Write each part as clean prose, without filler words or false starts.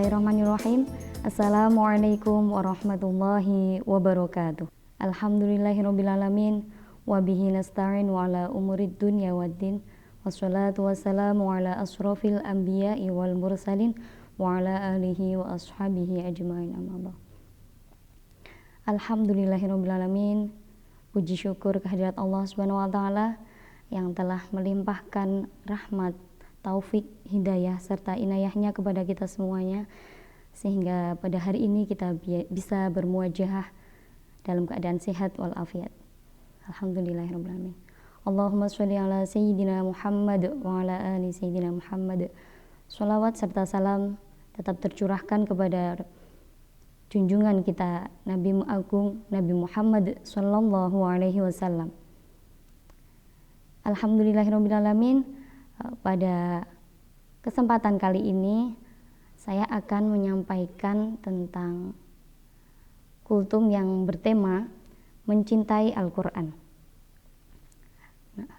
Bismillahirrahmanirrahim. Assalamualaikum warahmatullahi wabarakatuh. Alhamdulillahirrabbilalamin. Wabihi nasta'in wa ala umurid dunya waddin. Wassalatu wassalamu ala asrafil anbiya'i wal mursalin wa ala alihi wa ashabihi ajma'in amma ba'd. Alhamdulillahirrabbilalamin. Puji syukur kehadirat Allah Subhanahu wa taala yang telah melimpahkan rahmat, taufik, hidayah serta inayahnya kepada kita semuanya, sehingga pada hari ini kita bisa bermuajahah dalam keadaan sehat walafiat. Alhamdulillahirrahmanirrahim. Allahumma sholli ala sayyidina Muhammad wa ala ali sayyidina Muhammad. Sholawat serta salam tetap tercurahkan kepada junjungan kita Nabi Agung Nabi Muhammad sallallahu alaihi wasallam. Alhamdulillahirrahmanirrahim. Pada kesempatan kali ini saya akan menyampaikan tentang kultum yang bertema mencintai Al-Quran. Nah,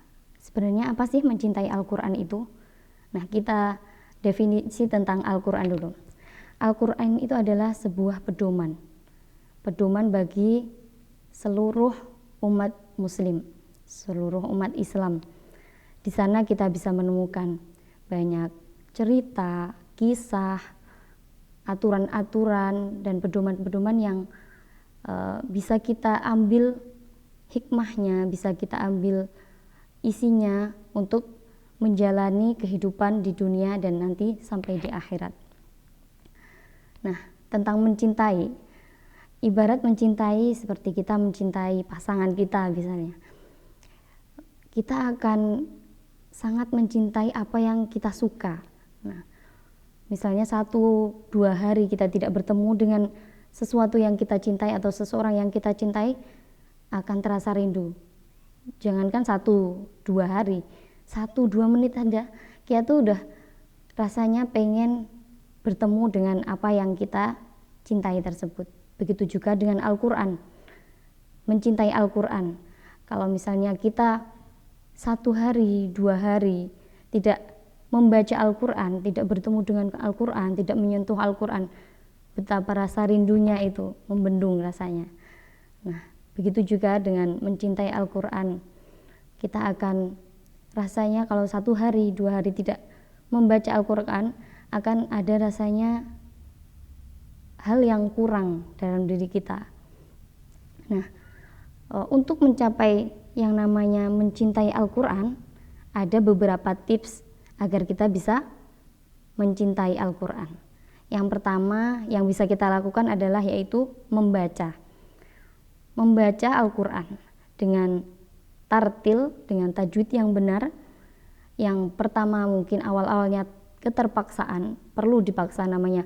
sebenarnya apa sih mencintai Al-Quran itu? Nah, kita definisi tentang Al-Quran dulu. Al-Quran itu adalah sebuah pedoman bagi seluruh umat muslim, seluruh umat Islam. Di sana kita bisa menemukan banyak cerita, kisah, aturan-aturan dan pedoman-pedoman yang bisa kita ambil hikmahnya, bisa kita ambil isinya untuk menjalani kehidupan di dunia dan nanti sampai di akhirat. Nah, tentang mencintai, ibarat mencintai seperti kita mencintai pasangan kita misalnya. Kita akan sangat mencintai apa yang kita suka. Nah, misalnya 1-2 hari kita tidak bertemu dengan sesuatu yang kita cintai atau seseorang yang kita cintai, akan terasa rindu. Jangankan 1-2 hari, 1-2 menit aja kita tuh udah rasanya pengen bertemu dengan apa yang kita cintai tersebut. Begitu juga dengan Al-Quran, mencintai Al-Quran. Kalau misalnya kita 1 hari, 2 hari tidak membaca Al-Quran, tidak bertemu dengan Al-Quran, tidak menyentuh Al-Quran, betapa rasa rindunya itu membendung rasanya. Nah, begitu juga dengan mencintai Al-Quran. Kita akan rasanya kalau 1 hari, 2 hari tidak membaca Al-Quran, akan ada rasanya hal yang kurang dalam diri kita. Nah, untuk mencapai yang namanya mencintai Al-Quran, ada beberapa tips agar kita bisa mencintai Al-Quran. Yang pertama yang bisa kita lakukan adalah yaitu membaca Al-Quran dengan tartil, dengan tajwid yang benar. Yang pertama mungkin awal-awalnya keterpaksaan, perlu dipaksa, namanya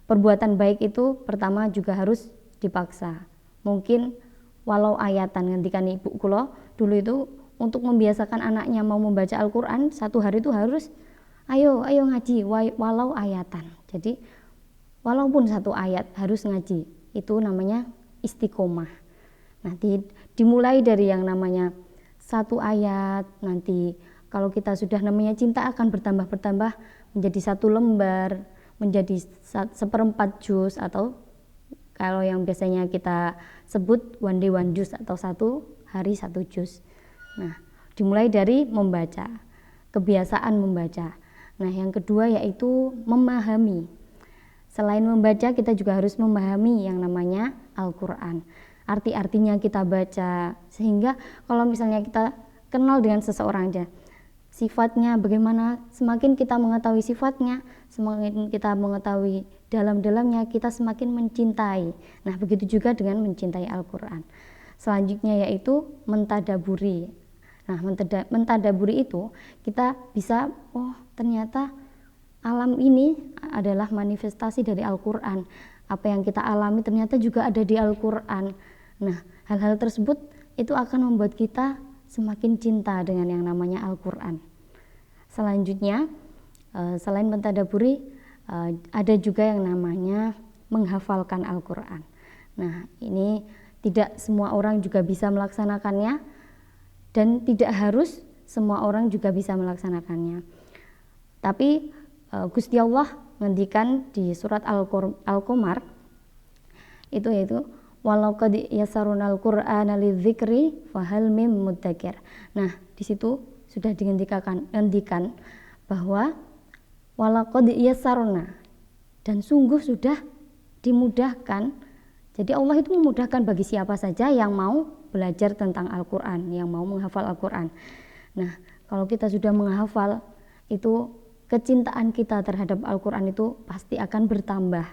perbuatan baik itu pertama juga harus dipaksa. Mungkin walau ayatan, ngendikan ibu kula dulu itu untuk membiasakan anaknya mau membaca Al-Quran 1 hari itu harus ayo ngaji walau ayatan. Jadi walaupun 1 ayat harus ngaji, itu namanya istiqomah. Nanti dimulai dari yang namanya 1 ayat, nanti kalau kita sudah namanya cinta akan bertambah menjadi 1 lembar, menjadi 1/4 juz, atau kalau yang biasanya kita sebut one day one juz atau 1 hari 1 juz. Nah, dimulai dari membaca, kebiasaan membaca. Nah, yang kedua yaitu memahami. Selain membaca, kita juga harus memahami yang namanya Al-Quran. Arti-artinya kita baca, sehingga kalau misalnya kita kenal dengan seseorang aja, sifatnya bagaimana, semakin kita mengetahui sifatnya, semakin kita mengetahui dalam-dalamnya, kita semakin mencintai. Nah, begitu juga dengan mencintai Al-Quran. Selanjutnya yaitu mentadaburi. Nah, mentadaburi itu kita bisa, oh ternyata alam ini adalah manifestasi dari Al-Quran. Apa yang kita alami ternyata juga ada di Al-Quran. Nah, hal-hal tersebut itu akan membuat kita semakin cinta dengan yang namanya Al-Quran. Selanjutnya, selain mentadaburi, ada juga yang namanya menghafalkan Al-Quran. Nah, ini tidak semua orang juga bisa melaksanakannya, dan tidak harus semua orang juga bisa melaksanakannya. Tapi Gusti Allah ngendikan di surat Al-Qamar itu yaitu walau qad yasarunal qur'ana lidzikri fahal mim mudzakir. Nah, di situ sudah dihentikan bahwa walau qad yasaruna, dan sungguh sudah dimudahkan. Jadi Allah itu memudahkan bagi siapa saja yang mau belajar tentang Al-Qur'an, yang mau menghafal Al-Qur'an. Nah, kalau kita sudah menghafal, itu kecintaan kita terhadap Al-Qur'an itu pasti akan bertambah.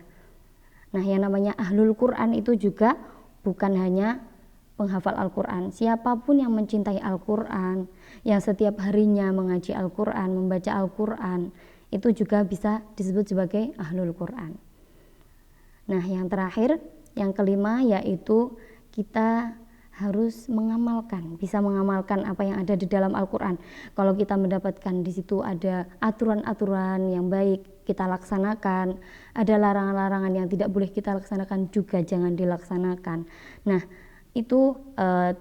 Nah, yang namanya ahlul Quran itu juga bukan hanya penghafal Al-Quran. Siapapun yang mencintai Al-Quran, yang setiap harinya mengaji Al-Quran, membaca Al-Quran, itu juga bisa disebut sebagai ahlul Quran. Nah, yang terakhir, yang kelima, yaitu kita harus mengamalkan, bisa mengamalkan apa yang ada di dalam Al-Quran. Kalau kita mendapatkan di situ ada aturan-aturan yang baik, kita laksanakan. Ada larangan-larangan yang tidak boleh kita laksanakan, juga jangan dilaksanakan. Nah, itu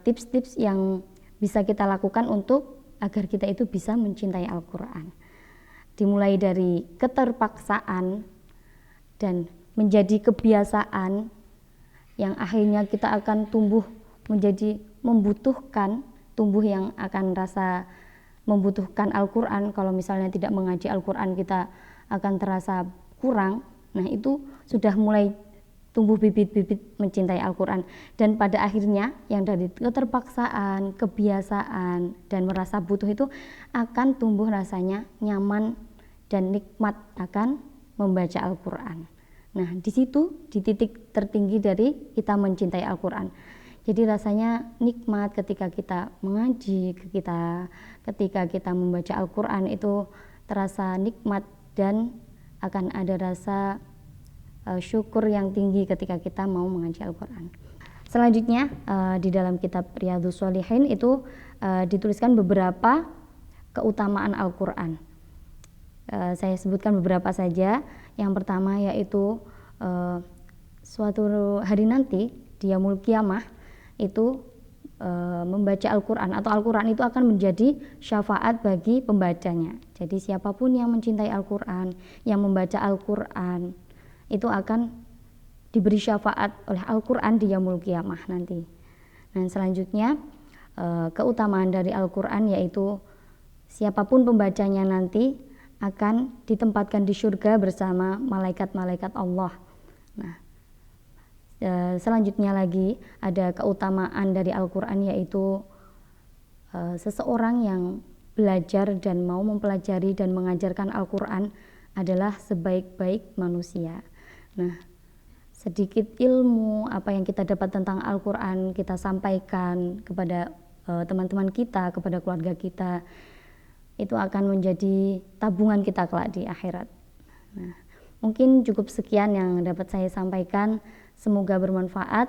tips-tips yang bisa kita lakukan untuk agar kita itu bisa mencintai Al-Quran. Dimulai dari keterpaksaan dan menjadi kebiasaan yang akhirnya kita akan tumbuh menjadi membutuhkan, tumbuh yang akan rasa membutuhkan Al-Quran. Kalau misalnya tidak mengaji Al-Quran, kita akan terasa kurang. Nah, itu sudah mulai tumbuh bibit-bibit mencintai Al-Quran. Dan pada akhirnya yang dari keterpaksaan, kebiasaan, dan merasa butuh itu akan tumbuh rasanya nyaman dan nikmat akan membaca Al-Quran. Nah, di situ di titik tertinggi dari kita mencintai Al-Quran. Jadi rasanya nikmat ketika kita mengaji, ketika kita membaca Al-Quran itu terasa nikmat dan akan ada rasa syukur yang tinggi ketika kita mau mengaji Al-Quran. Selanjutnya di dalam kitab Riyadhus Shalihin itu dituliskan beberapa keutamaan Al-Quran. Saya sebutkan beberapa saja. Yang pertama yaitu suatu hari nanti di Yaumul Qiyamah itu membaca Al-Quran atau Al-Quran itu akan menjadi syafaat bagi pembacanya. Jadi siapapun yang mencintai Al-Quran, yang membaca Al-Quran itu akan diberi syafaat oleh Al-Quran di Yaumul Qiyamah nanti. Dan selanjutnya keutamaan dari Al-Quran yaitu siapapun pembacanya nanti akan ditempatkan di surga bersama malaikat-malaikat Allah. Nah, selanjutnya lagi ada keutamaan dari Al-Quran yaitu seseorang yang belajar dan mau mempelajari dan mengajarkan Al-Quran adalah sebaik-baik manusia. Nah, sedikit ilmu apa yang kita dapat tentang Al-Quran kita sampaikan kepada teman-teman kita, kepada keluarga kita, itu akan menjadi tabungan kita kelak di akhirat. Nah, mungkin cukup sekian yang dapat saya sampaikan. Semoga bermanfaat.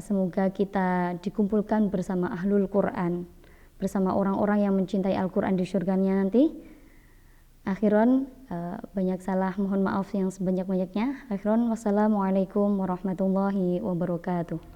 Semoga kita dikumpulkan bersama ahlul Quran, bersama orang-orang yang mencintai Al-Quran di surganya nanti. Akhiran, banyak salah, mohon maaf yang sebanyak-banyaknya. Akhiran, wassalamualaikum warahmatullahi wabarakatuh.